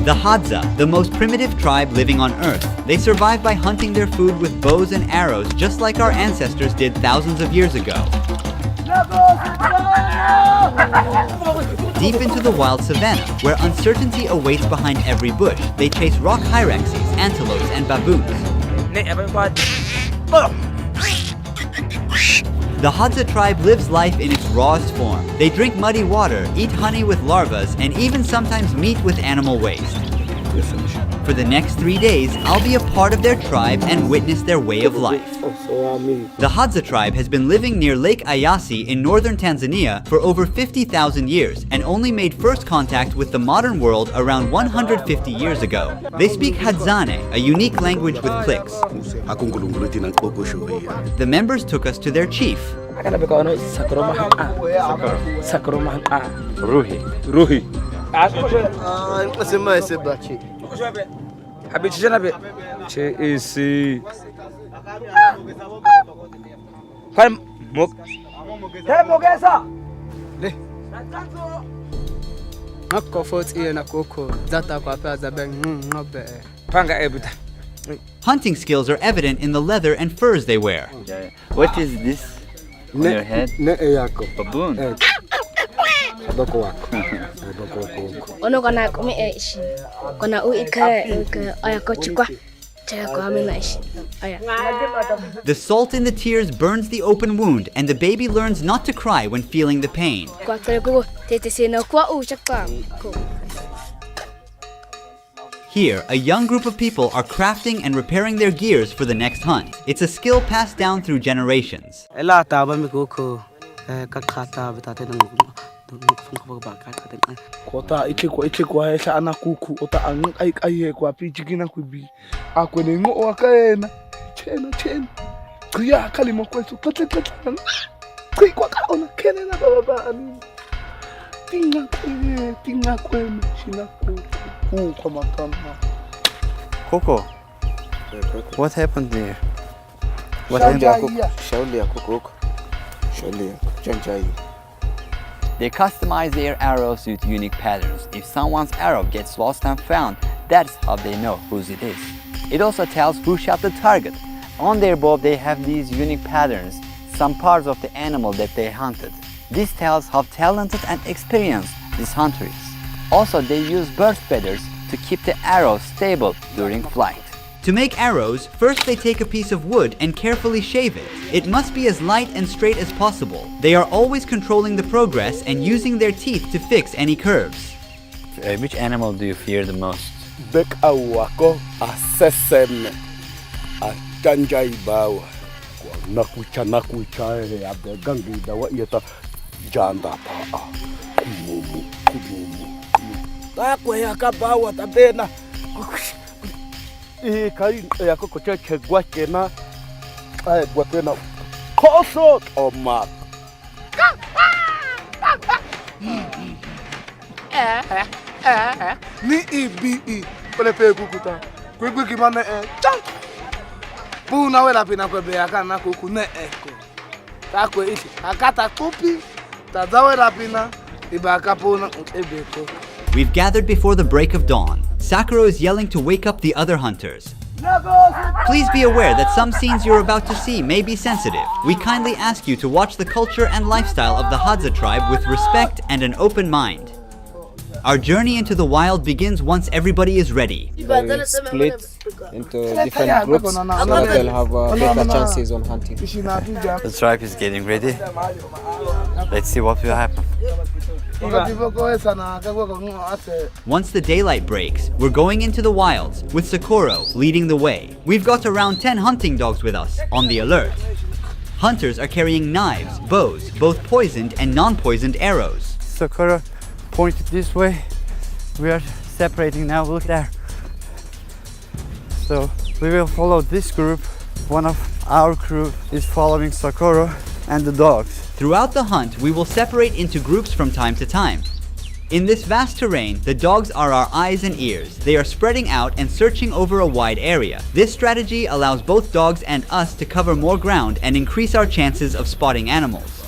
The Hadza, the most primitive tribe living on Earth. They survive by hunting their food with bows and arrows just like our ancestors did thousands of years ago. Deep into the wild savanna, where uncertainty awaits behind every bush, they chase rock hyraxes, antelopes, and baboons. The Hadza tribe lives life in its rawest form. They drink muddy water, eat honey with larvas, and even sometimes meat with animal waste. For the next 3 days, I'll be a part of their tribe and witness their way of life. The Hadza tribe has been living near Lake Eyasi in northern Tanzania for over 50,000 years and only made first contact with the modern world around 150 years ago. They speak Hadzane, a unique language with clicks. The members took us to their chief. Ruhi. Hunting skills are evident in the leather and furs they wear. What is this on your head? Baboon. The salt in the tears burns the open wound, and the baby learns not to cry when feeling the pain. Here, a young group of people are crafting and repairing their gears for the next hunt. It's a skill passed down through generations. Coco, what happened there? What They customize their arrows with unique patterns. If someone's arrow gets lost and found, that's how they know whose it is. It also tells who shot the target. On their bow, they have these unique patterns, some parts of the animal that they hunted. This tells how talented and experienced this hunter is. Also, they use bird feathers to keep the arrow stable during flight. To make arrows, first they take a piece of wood and carefully shave it. It must be as light and straight as possible. They are always controlling the progress and using their teeth to fix any curves. Which animal do you fear the most? We've gathered before the break of dawn. Sakura is yelling to wake up the other hunters. Please be aware that some scenes you're about to see may be sensitive. We kindly ask you to watch the culture and lifestyle of the Hadza tribe with respect and an open mind. Our journey into the wild begins once everybody is ready. They split into different groups so that they'll have better chances on hunting. The tribe is getting ready. Let's see what will happen. Once the daylight breaks, we're going into the wilds, with Socorro leading the way. We've got around 10 hunting dogs with us, on the alert. Hunters are carrying knives, bows, both poisoned and non-poisoned arrows. Socorro pointed this way. We are separating now, look there. So we will follow this group. One of our crew is following Socorro and the dogs. Throughout the hunt, we will separate into groups from time to time. In this vast terrain, the dogs are our eyes and ears. They are spreading out and searching over a wide area. This strategy allows both dogs and us to cover more ground and increase our chances of spotting animals.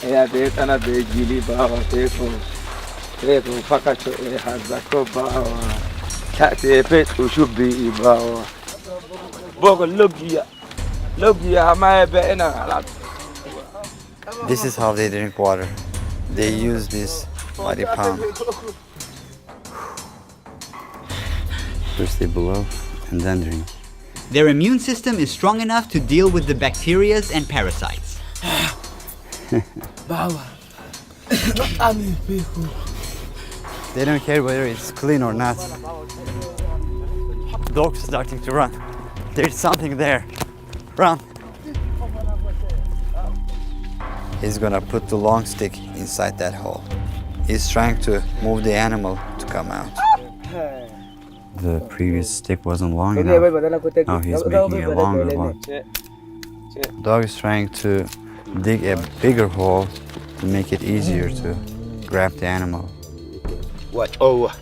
Ya de tana de gili bawa teko pakacho hazako bawa kate pet ushubi bawa bogo logia hama be ena. This is how they drink water. They use this muddy palm. First they blow and then drink. Their immune system is strong enough to deal with the bacteria and parasites. They don't care whether it's clean or not. The dog's starting to run. There's something there. Run. He's gonna put the long stick inside that hole. He's trying to move the animal to come out. The previous stick wasn't long enough. Now he's making a longer one. Dog is trying to dig a bigger hole to make it easier to grab the animal. Watch over.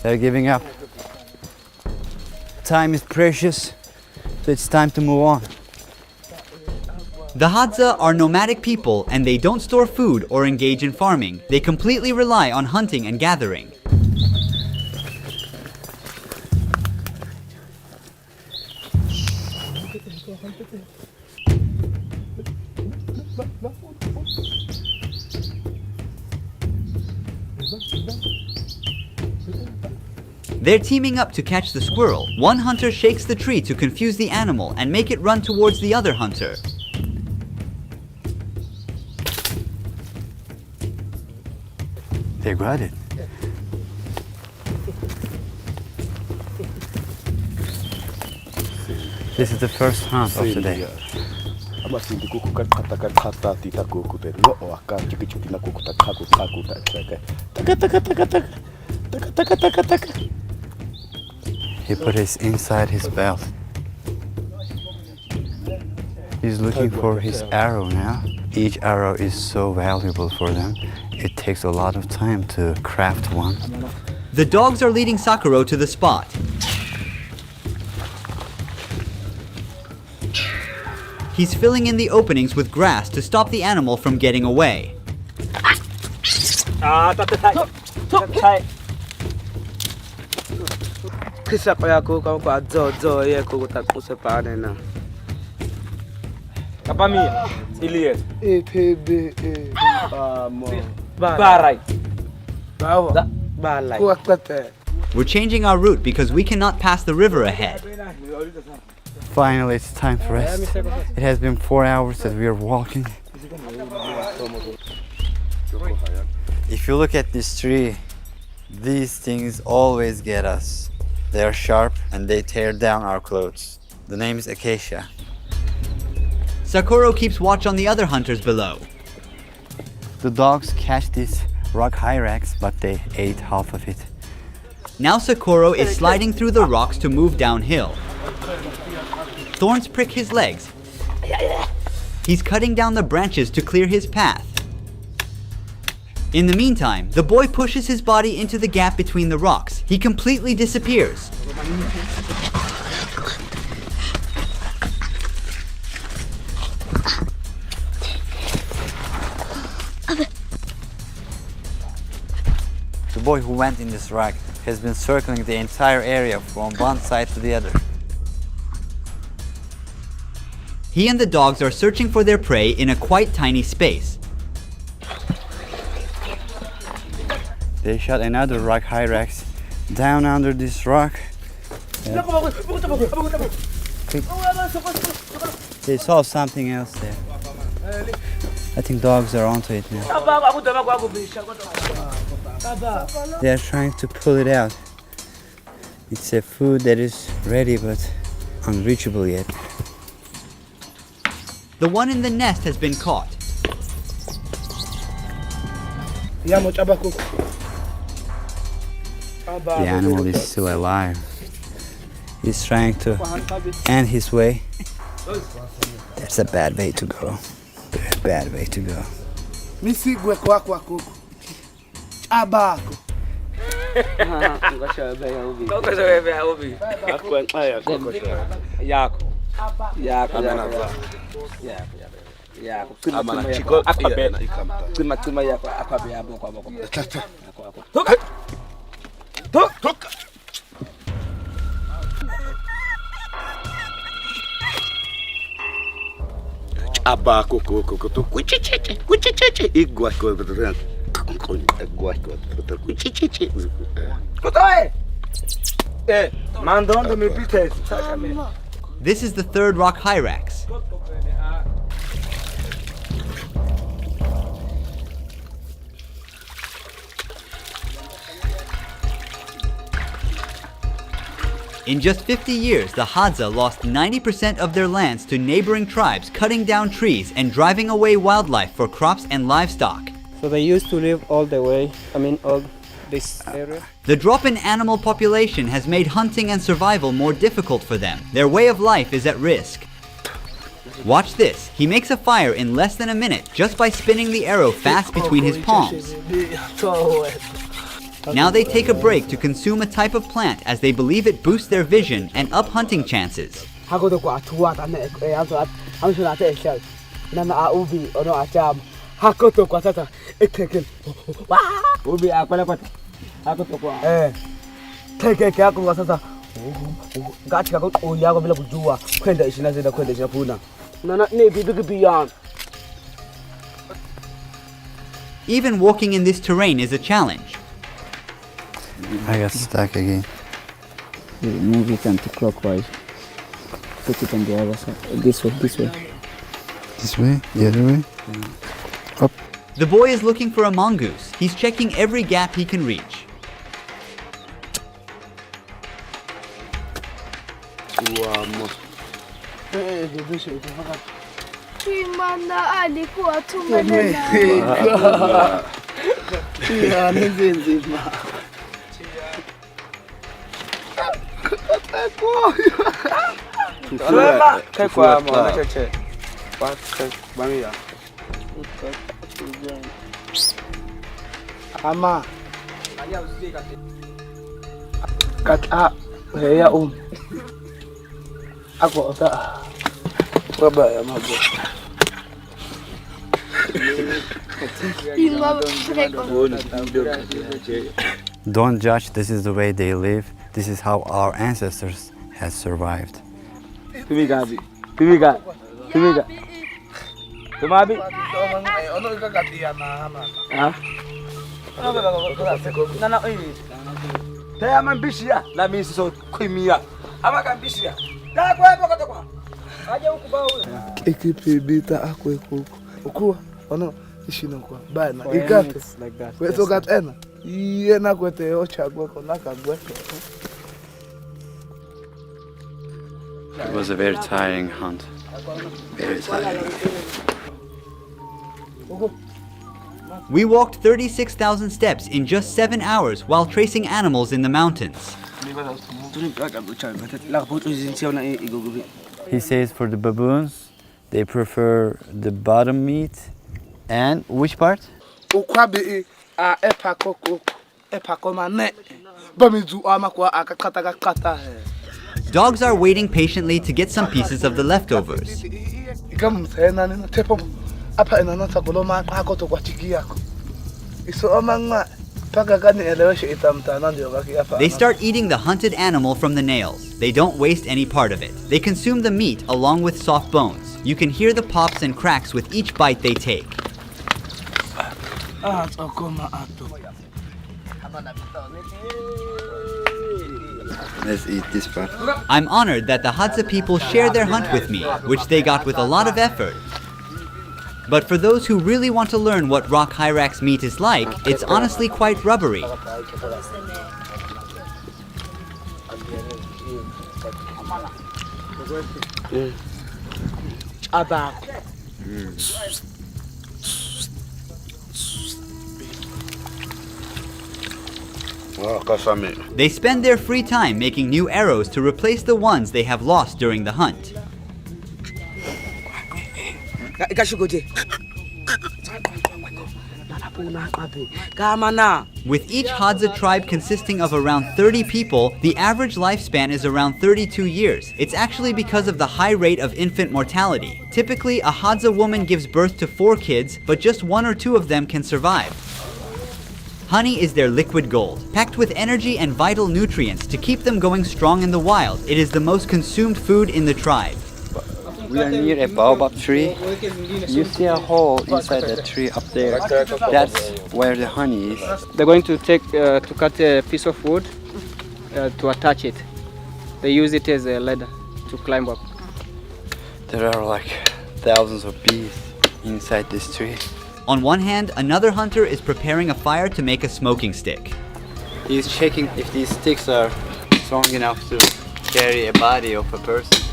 They're giving up. Time is precious, so it's time to move on. The Hadza are nomadic people and they don't store food or engage in farming. They completely rely on hunting and gathering. They're teaming up to catch the squirrel. One hunter shakes the tree to confuse the animal and make it run towards the other hunter. They got it. This is the first hunt of the day. He put it inside his belt. He's looking for his arrow now. Each arrow is so valuable for them. It takes a lot of time to craft one. The dogs are leading Sakuro to the spot. He's filling in the openings with grass to stop the animal from getting away. We're changing our route because we cannot pass the river ahead. Finally, it's time for rest. It has been 4 hours that we are walking. If you look at this tree, these things always get us. They are sharp and they tear down our clothes. The name is acacia. Sakuro keeps watch on the other hunters below. The dogs catch these rock hyrax, but they ate half of it. Now Sakuro is sliding through the rocks to move downhill. Thorns prick his legs. He's cutting down the branches to clear his path. In the meantime, the boy pushes his body into the gap between the rocks. He completely disappears. The boy who went in this rock has been circling the entire area from one side to the other. He and the dogs are searching for their prey in a quite tiny space. They shot another rock hyrax down under this rock. They saw something else there. I think dogs are onto it now. They are trying to pull it out. It's a food that is ready but unreachable yet. The one in the nest has been caught. The animal is still alive. He's trying to end his way. That's a bad way to go. Very bad way to go. This is the third rock hyrax. In just 50 years, the Hadza lost 90% of their lands to neighboring tribes, cutting down trees and driving away wildlife for crops and livestock. So they used to live all this area. The drop in animal population has made hunting and survival more difficult for them. Their way of life is at risk. Watch this. He makes a fire in less than a minute just by spinning the arrow fast between his palms. Now they take a break to consume a type of plant as they believe it boosts their vision and up hunting chances. Even walking in this terrain is a challenge. I got stuck again. Move it anti-clockwise. Put it on the other side. This way. This way? The other way? Up. The boy is looking for a mongoose. He's checking every gap he can reach. Ama kata ya aku tak berapa ya mago. Don't judge, this is the way they live. This is how our ancestors has survived. Tumabi. Taya man bishiya la mi so kwimiya. Ama kan bishiya. Da kwa hapo katokwa. Aje huku bao. Ikipibita akweko. Ukua ono ishino kwa bana. Igato Like that. weso gatena. Yena kwete ochagwa kona kagwete. It was a very tiring hunt. Very tiring. We walked 36,000 steps in just 7 hours while tracing animals in the mountains. He says for the baboons, they prefer the bottom meat. And which part? Ukwabi epako mane. Bamizu amakwa akakata. Dogs are waiting patiently to get some pieces of the leftovers. Ikamsena nina tepo apa ina nata kuloma akoto kwa chiki yako. Iso amanga paka kani eleweshe itamta ndio baki apa. They start eating the hunted animal from the nails. They don't waste any part of it. They consume the meat along with soft bones. You can hear the pops and cracks with each bite they take. Let's eat this part. I'm honored that the Hadza people share their hunt with me, which they got with a lot of effort. But for those who really want to learn what rock hyrax meat is like, it's honestly quite rubbery. They spend their free time making new arrows to replace the ones they have lost during the hunt. With each Hadza tribe consisting of around 30 people, the average lifespan is around 32 years. It's actually because of the high rate of infant mortality. Typically, a Hadza woman gives birth to 4 kids, but just 1 or 2 of them can survive. Honey is their liquid gold, packed with energy and vital nutrients to keep them going strong in the wild. It is the most consumed food in the tribe. We are near a baobab tree. You see a hole inside the tree up there. That's where the honey is. They're going to cut a piece of wood to attach it. They use it as a ladder to climb up. There are like thousands of bees inside this tree. On one hand, another hunter is preparing a fire to make a smoking stick. He's checking if these sticks are strong enough to carry a body of a person.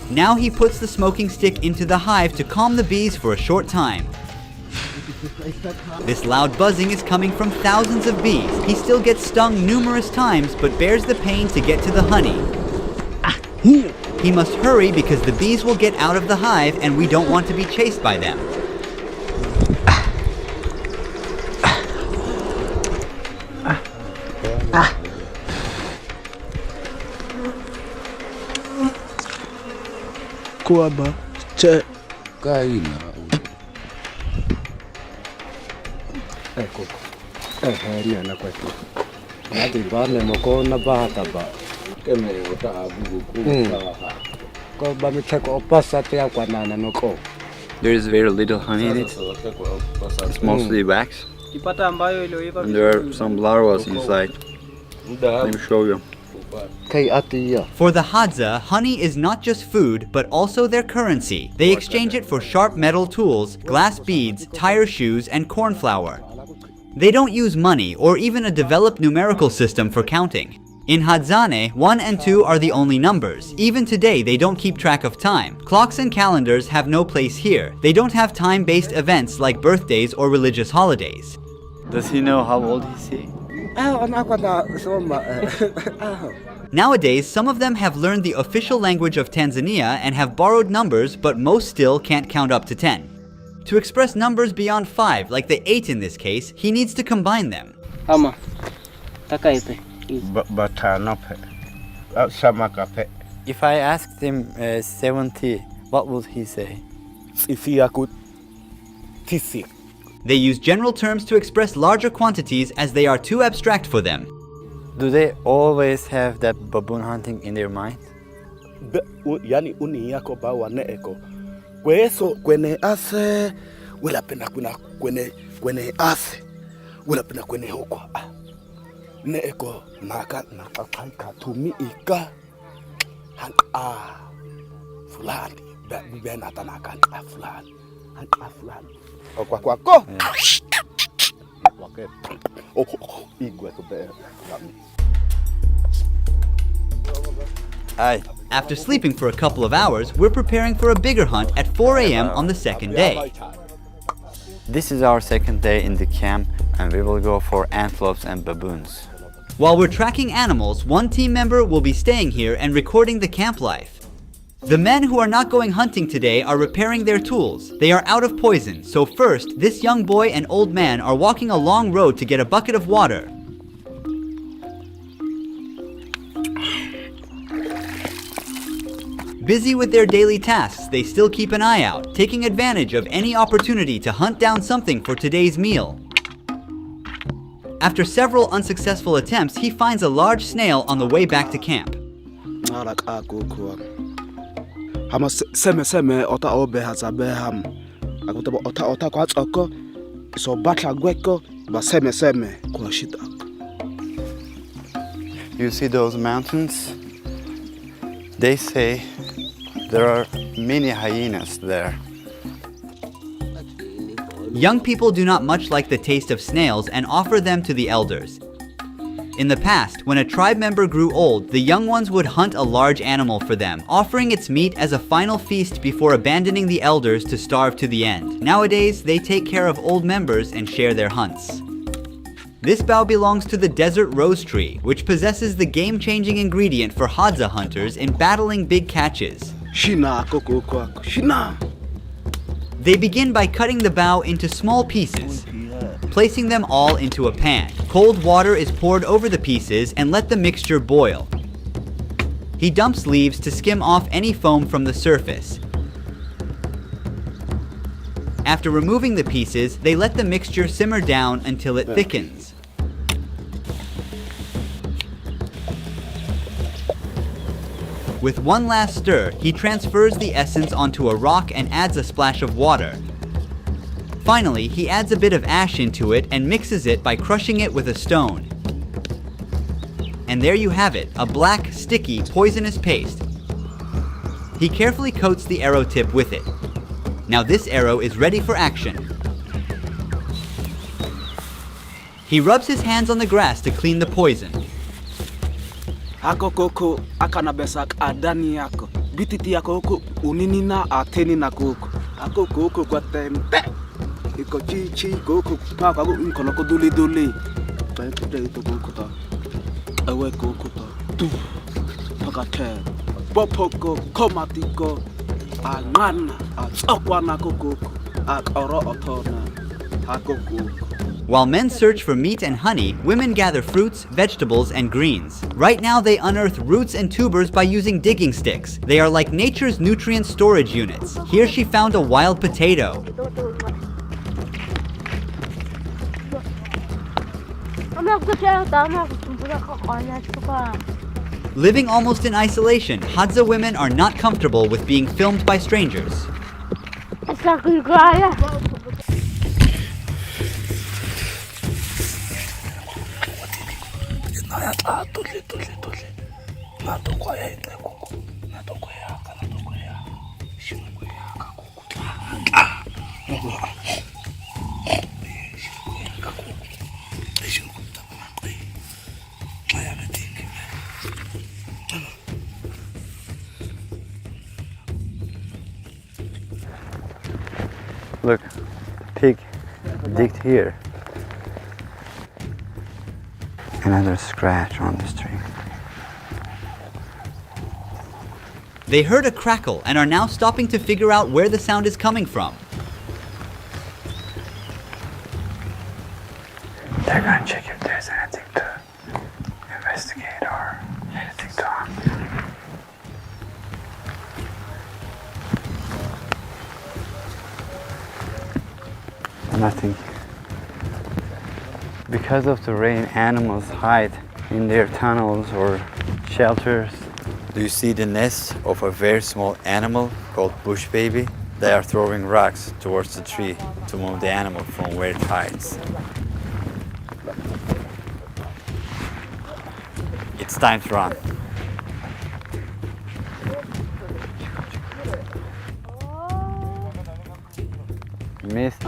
Now he puts the smoking stick into the hive to calm the bees for a short time. This loud buzzing is coming from thousands of bees. He still gets stung numerous times, but bears the pain to get to the honey. He must hurry because the bees will get out of the hive and we don't want to be chased by them. Kuaba, che. There is very little honey in it. It's mostly wax. And there are some larvae inside. Let me show you. For the Hadza, honey is not just food, but also their currency. They exchange it for sharp metal tools, glass beads, tire shoes, and corn flour. They don't use money or even a developed numerical system for counting. In Hadzane, 1 and 2 are the only numbers. Even today, they don't keep track of time. Clocks and calendars have no place here. They don't have time-based events like birthdays or religious holidays. Does he know how old is he? Nowadays, some of them have learned the official language of Tanzania and have borrowed numbers, but most still can't count up to 10. To express numbers beyond 5, like the 8 in this case, he needs to combine them. If I asked him 70, what would he say? They use general terms to express larger quantities as they are too abstract for them. Do they always have that baboon hunting in their mind? After sleeping for a couple of hours, we're preparing for a bigger hunt at 4 a.m. on the second day. This is our second day in the camp and we will go for antelopes and baboons. While we're tracking animals, one team member will be staying here and recording the camp life. The men who are not going hunting today are repairing their tools. They are out of poison, so first, this young boy and old man are walking a long road to get a bucket of water. Busy with their daily tasks, they still keep an eye out, taking advantage of any opportunity to hunt down something for today's meal. After several unsuccessful attempts, he finds a large snail on the way back to camp. You see those mountains? They say there are many hyenas there. Young people do not much like the taste of snails and offer them to the elders. In the past, when a tribe member grew old, the young ones would hunt a large animal for them, offering its meat as a final feast before abandoning the elders to starve to the end. Nowadays, they take care of old members and share their hunts. This bough belongs to the desert rose tree, which possesses the game-changing ingredient for Hadza hunters in battling big catches. Shina koko kwako. Shina. They begin by cutting the bough into small pieces, placing them all into a pan. Cold water is poured over the pieces and let the mixture boil. He dumps leaves to skim off any foam from the surface. After removing the pieces, they let the mixture simmer down until it thickens. With one last stir, he transfers the essence onto a rock and adds a splash of water. Finally, he adds a bit of ash into it and mixes it by crushing it with a stone. And there you have it, a black, sticky, poisonous paste. He carefully coats the arrow tip with it. Now this arrow is ready for action. He rubs his hands on the grass to clean the poison. Ako koko akana besak adani yako. Bititi yako koko unini na ateni na koko. Ako koko kwa tempe. Iko chi koko paka ko inkono ko duli duli. Pai pude ito koko ta. Ewe koko ta. Tu. Paka te. Popoko komatiko. Angana atokwana koko. Akoro otona. Ako koko. While men search for meat and honey, women gather fruits, vegetables, and greens. Right now they unearth roots and tubers by using digging sticks. They are like nature's nutrient storage units. Here she found a wild potato. Living almost in isolation, Hadza women are not comfortable with being filmed by strangers. Look, pig digged here. Another scratch on this tree. They heard a crackle and are now stopping to figure out where the sound is coming from. They're gonna check if there's anything to investigate or anything to harm. Nothing. Because of the rain, animals hide in their tunnels or shelters. Do you see the nest of a very small animal called bush baby? They are throwing rocks towards the tree to move the animal from where it hides. It's time to run. Missed.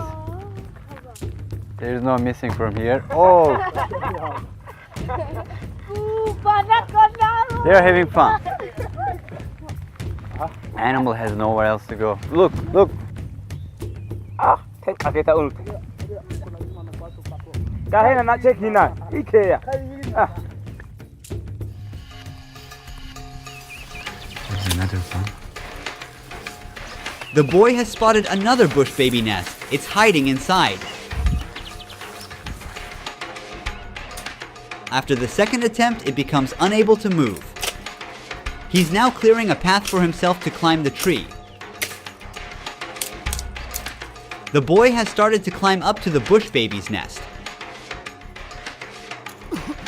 There's no missing from here. Oh! They're having fun. Animal has nowhere else to go. Look, look. Kahena na check hina. Ikea. There's another one. The boy has spotted another bush baby nest. It's hiding inside. After the second attempt, it becomes unable to move. He's now clearing a path for himself to climb the tree. The boy has started to climb up to the bush baby's nest.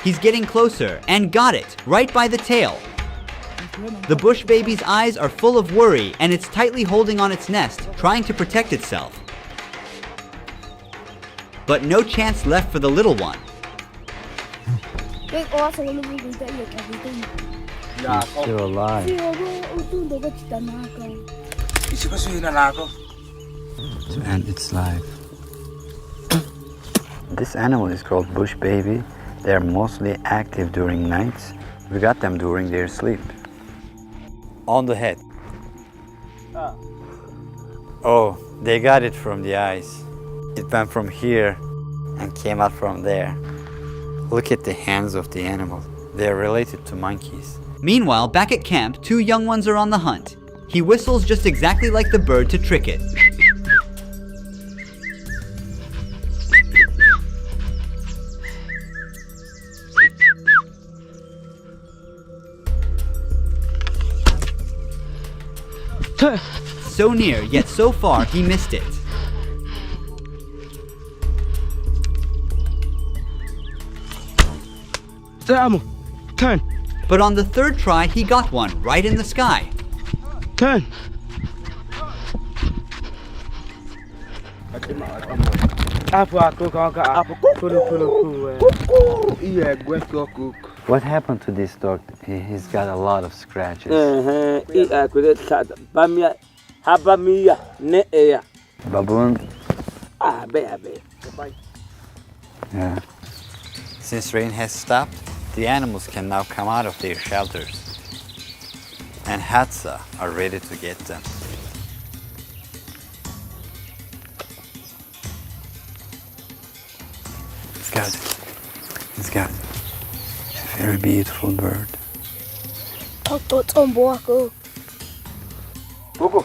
He's getting closer and got it, right by the tail. The bush baby's eyes are full of worry and it's tightly holding on its nest, trying to protect itself. But no chance left for the little one. Still alive. To end its life. This animal is called bush baby. They are mostly active during nights. We got them during their sleep. On the head. Oh, they got it from the eyes. It went from here and came out from there. Look at the hands of the animal. They are related to monkeys. Meanwhile, back at camp, 2 young ones are on the hunt. He whistles just exactly like the bird to trick it. So near, yet so far, he missed it. Turn. But on the 3rd try, he got one right in the sky. Turn. What happened to this dog? He's got a lot of scratches. Baboon? Yeah. Since rain has stopped, the animals can now come out of their shelters. And Hadza are ready to get them. He's got a very beautiful bird. Kuku,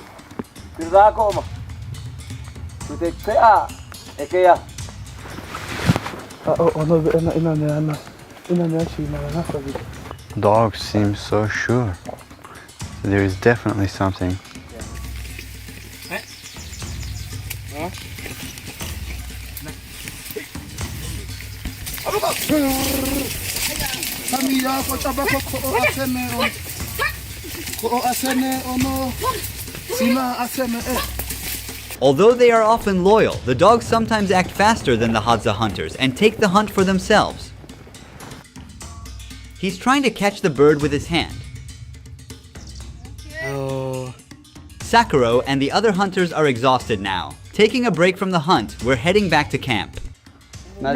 tirza ako ma. Kutek kaya, kaya. Dogs seem so sure. There is definitely something. Although they are often loyal, the dogs sometimes act faster than the Hadza hunters and take the hunt for themselves. He's trying to catch the bird with his hand. Sakuro and the other hunters are exhausted now. Taking a break from the hunt, we're heading back to camp. When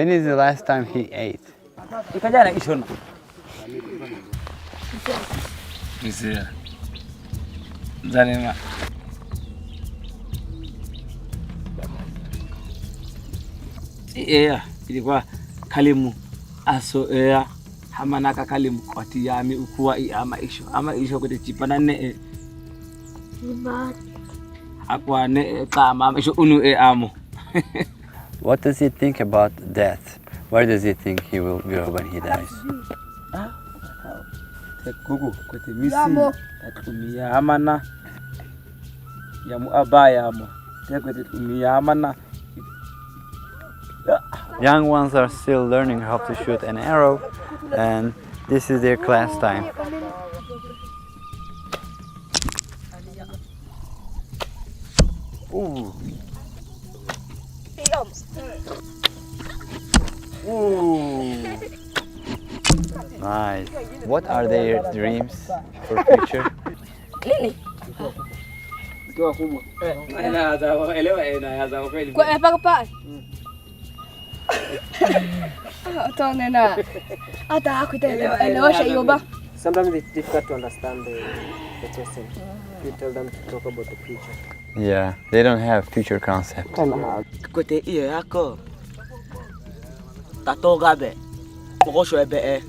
is the last time he ate? Ilikuwa kalimu aso hamanaka kalimu kwati yami ukuwa ama isho kote chipana ne akwa ne kama isho unu amo. What does he think about death? Where does he think he will go when he dies? Kuku kote misi atumia amana yamu abaya amo kote tumia amana. Young ones are still learning how to shoot an arrow, and this is their class time. Ooh. Ooh. Nice. What are their dreams for future? Sometimes it's difficult to understand the question. You tell them to talk about the future. Yeah, they don't have future concept. Kote iyo yako tatoga be pokosho ebe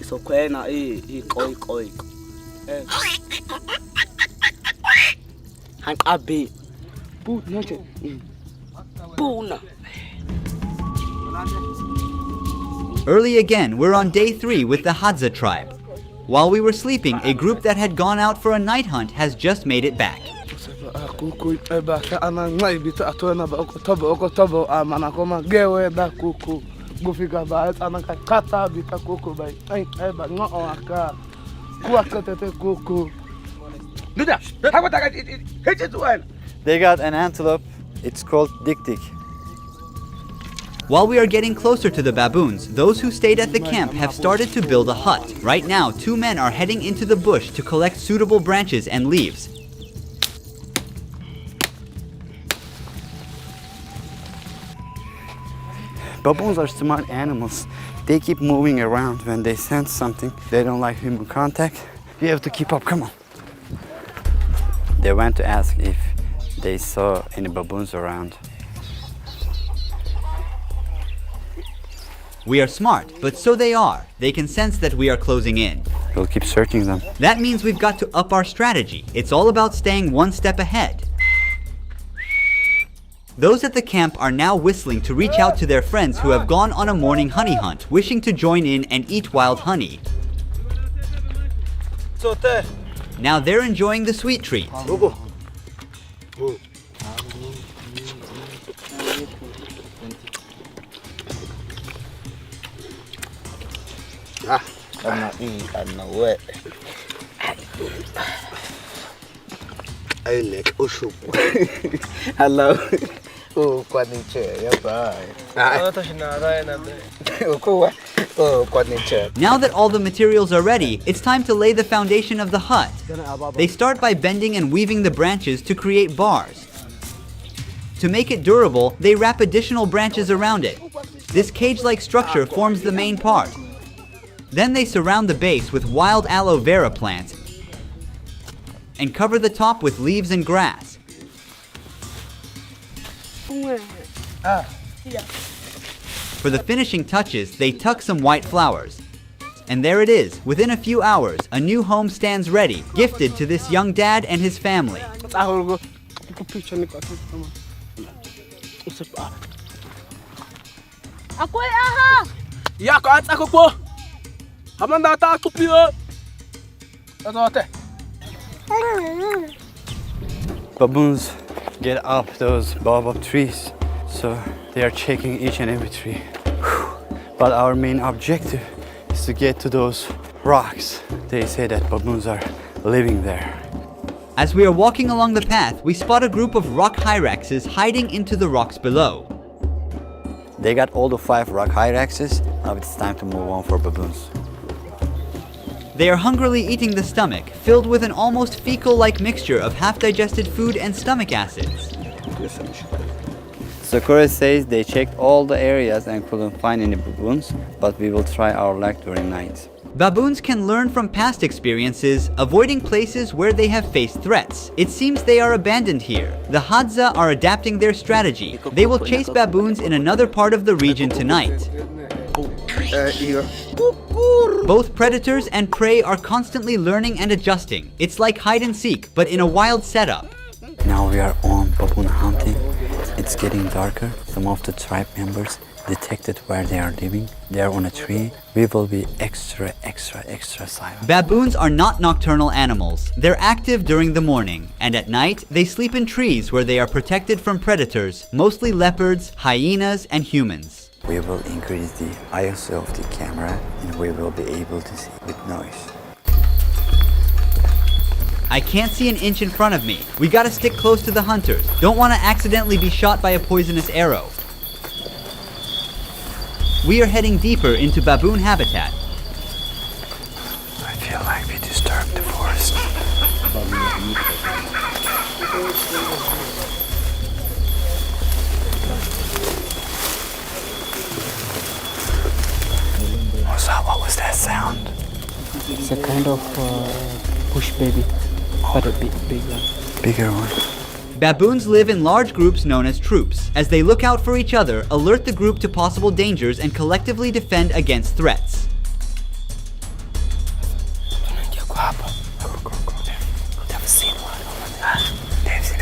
isokwena koi hankabe Puna. Early again, we're on day 3 with the Hadza tribe. While we were sleeping, a group that had gone out for a night hunt has just made it back. They got an antelope. It's called dik-dik. While we are getting closer to the baboons, those who stayed at the camp have started to build a hut. Right now, 2 men are heading into the bush to collect suitable branches and leaves. Baboons are smart animals. They keep moving around when they sense something. They don't like human contact. You have to keep up, come on. They went to ask if they saw any baboons around. We are smart, but so they are. They can sense that we are closing in. We'll keep searching them. That means we've got to up our strategy. It's all about staying one step ahead. Those at the camp are now whistling to reach out to their friends who have gone on a morning honey hunt, wishing to join in and eat wild honey. Now they're enjoying the sweet treat. Hello. Oh, konnichiwa, Now that all the materials are ready, it's time to lay the foundation of the hut. They start by bending and weaving the branches to create bars. To make it durable, they wrap additional branches around it. This cage-like structure forms the main part. Then they surround the base with wild aloe vera plants and cover the top with leaves and grass. For the finishing touches, they tuck some white flowers. And there it is. Within a few hours, a new home stands ready, gifted to this young dad and his family. Baboons get up those baobab trees, so they are checking each and every tree. But our main objective is to get to those rocks. They say that baboons are living there. As we are walking along the path, we spot a group of rock hyraxes hiding into the rocks below. They got all the 5 rock hyraxes. Now it's time to move on for baboons. They are hungrily eating the stomach, filled with an almost fecal-like mixture of half-digested food and stomach acids. Sakura says they checked all the areas and couldn't find any baboons, but we will try our luck during night. Baboons can learn from past experiences, avoiding places where they have faced threats. It seems they are abandoned here. The Hadza are adapting their strategy. They will chase baboons in another part of the region tonight. Both predators and prey are constantly learning and adjusting. It's like hide and seek, but in a wild setup. Now we are on baboon hunting. It's getting darker. Some of the tribe members detected where they are living. They are on a tree. We will be extra silent. Baboons are not nocturnal animals. They're active during the morning, and at night, they sleep in trees where they are protected from predators, mostly leopards, hyenas, and humans. We will increase the ISO of the camera and we will be able to see with noise. I can't see an inch in front of me. We gotta stick close to the hunters. Don't want to accidentally be shot by a poisonous arrow. We are heading deeper into baboon habitat. I feel like we disturbed the forest. What was that sound? It's a kind of bush baby, but a big one. Bigger one. Baboons live in large groups known as troops. As they look out for each other, alert the group to possible dangers, and collectively defend against threats. They've seen one. They've seen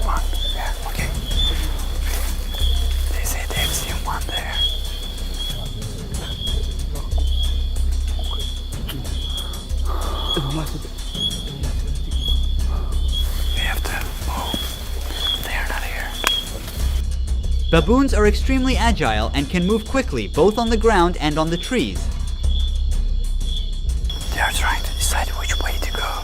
one. Yeah, okay. They say they've seen one there. We have to move. They are not here. Baboons are extremely agile and can move quickly both on the ground and on the trees. They are trying to decide which way to go.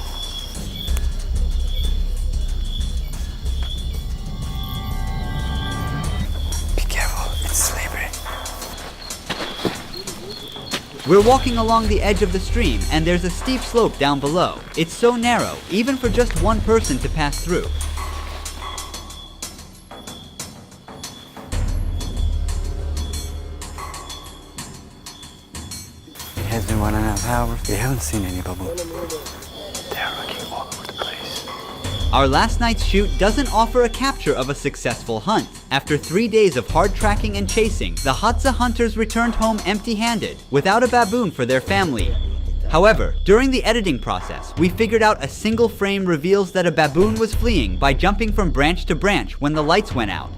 Be careful, it's slippery. We're walking along the edge of the stream, and there's a steep slope down below. It's so narrow, even for just one person to pass through. It has been 1.5 hours. We haven't seen any baboon. They are looking all over the place. Our last night's shoot doesn't offer a capture of a successful hunt. After 3 days of hard tracking and chasing, the Hadza hunters returned home empty-handed, without a baboon for their family. However, during the editing process, we figured out a single frame reveals that a baboon was fleeing by jumping from branch to branch when the lights went out.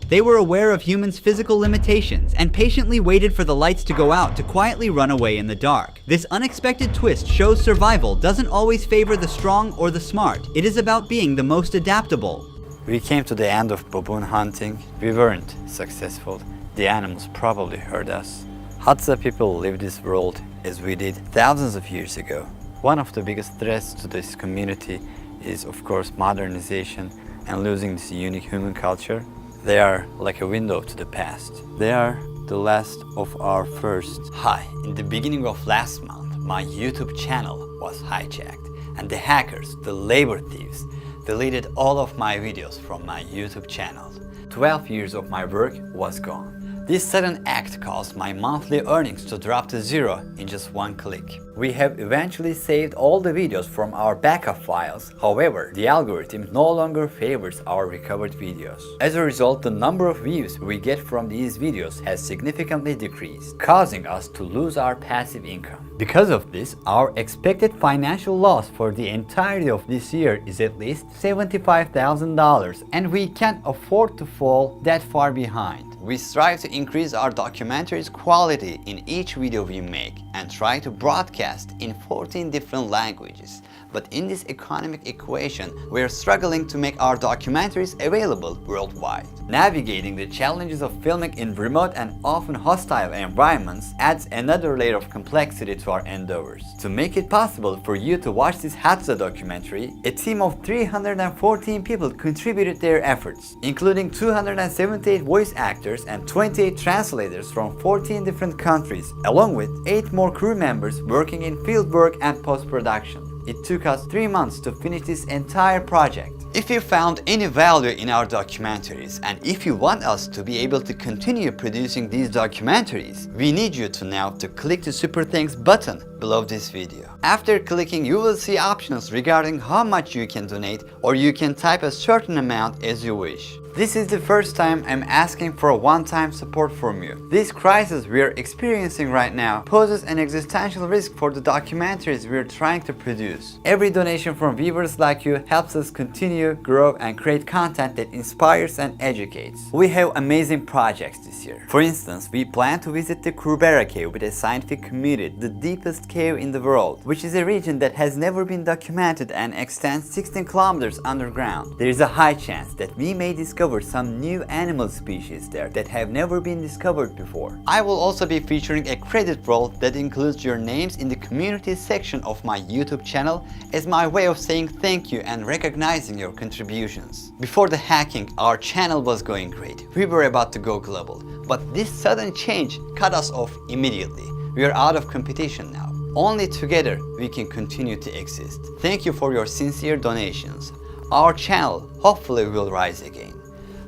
They were aware of humans' physical limitations and patiently waited for the lights to go out to quietly run away in the dark. This unexpected twist shows survival doesn't always favor the strong or the smart. It is about being the most adaptable. We came to the end of baboon hunting. We weren't successful. The animals probably hurt us. Hadza people live this world as we did thousands of years ago. One of the biggest threats to this community is, of course, modernization and losing this unique human culture. They are like a window to the past. They are the last of our first. Hi, in the beginning of last month, my YouTube channel was hijacked, and the hackers, the labor thieves, deleted all of my videos from my YouTube channel. 12 years of my work was gone. This sudden act caused my monthly earnings to drop to zero in just one click. We have eventually saved all the videos from our backup files. However, the algorithm no longer favors our recovered videos. As a result, the number of views we get from these videos has significantly decreased, causing us to lose our passive income. Because of this, our expected financial loss for the entirety of this year is at least $75,000, and we can't afford to fall that far behind. We strive to increase our documentary's quality in each video we make and try to broadcast in 14 different languages. But in this economic equation, we are struggling to make our documentaries available worldwide. Navigating the challenges of filming in remote and often hostile environments adds another layer of complexity to our endeavors. To make it possible for you to watch this Hadza documentary, a team of 314 people contributed their efforts, including 278 voice actors and 28 translators from 14 different countries, along with 8 more crew members working in fieldwork and post-production. It took us 3 months to finish this entire project. If you found any value in our documentaries, and if you want us to be able to continue producing these documentaries, we need you to now to click the Super Thanks button below this video. After clicking, you will see options regarding how much you can donate, or you can type a certain amount as you wish. This is the first time I'm asking for a one-time support from you. This crisis we are experiencing right now poses an existential risk for the documentaries we are trying to produce. Every donation from viewers like you helps us continue, grow, and create content that inspires and educates. We have amazing projects this year. For instance, we plan to visit the Kurbera Cave with a scientific community, the deepest cave in the world, which is a region that has never been documented and extends 16 kilometers underground. There is a high chance that we may discover some new animal species there that have never been discovered before. I will also be featuring a credit roll that includes your names in the community section of my YouTube channel as my way of saying thank you and recognizing your contributions. Before the hacking, our channel was going great. We were about to go global, but this sudden change cut us off immediately. We are out of competition now. Only together we can continue to exist. Thank you for your sincere donations. Our channel hopefully will rise again.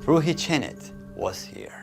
Ruhi Chenet was here.